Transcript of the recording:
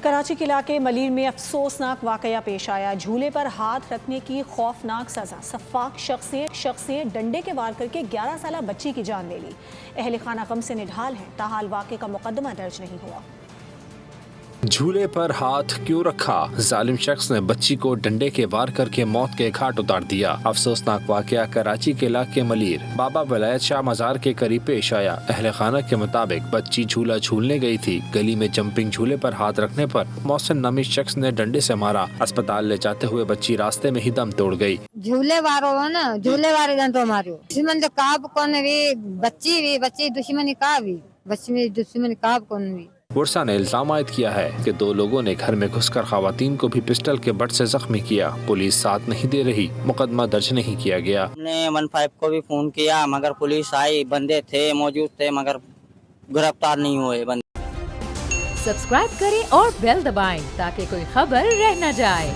کراچی کے علاقے ملیر میں افسوسناک واقعہ پیش آیا۔ جھولے پر ہاتھ رکھنے کی خوفناک سزا۔ سفاک شخص نے ڈنڈے کے وار کر کے 11 سالہ بچی کی جان لے لی۔ اہل خانہ غم سے نڈھال ہیں، تاحال واقعے کا مقدمہ درج نہیں ہوا۔ جھولے پر ہاتھ کیوں رکھا؟ ظالم شخص نے بچی کو ڈنڈے کے وار کر کے موت کے گھاٹ اتار دیا۔ افسوسناک واقعہ کراچی کے علاقے ملیر بابا ولایت شاہ مزار کے قریب پیش آیا۔ اہل خانہ کے مطابق بچی جھولا جھولنے گئی تھی۔ گلی میں جمپنگ جھولے پر ہاتھ رکھنے پر محسن نامی شخص نے ڈنڈے سے مارا۔ اسپتال لے جاتے ہوئے بچی راستے میں ہی دم توڑ گئی۔ جھولے وارو نا جھولے وارے جان تو مارو دشمن تو کاب کون وی بچی دشمنی کا بھی بچی دشمنی کاب کون وی۔ ورثہ نے الزام عائد کیا ہے کہ 2 لوگوں نے گھر میں گھس کر خواتین کو بھی پسٹل کے بٹ سے زخمی کیا۔ پولیس ساتھ نہیں دے رہی، مقدمہ درج نہیں کیا گیا۔ ہم نے 15 کو بھی فون کیا مگر پولیس آئی، بندے تھے موجود تھے مگر گرفتار نہیں ہوئے بندے۔ سبسکرائب کریں اور بیل دبائیں تاکہ کوئی خبر رہ نہ جائے۔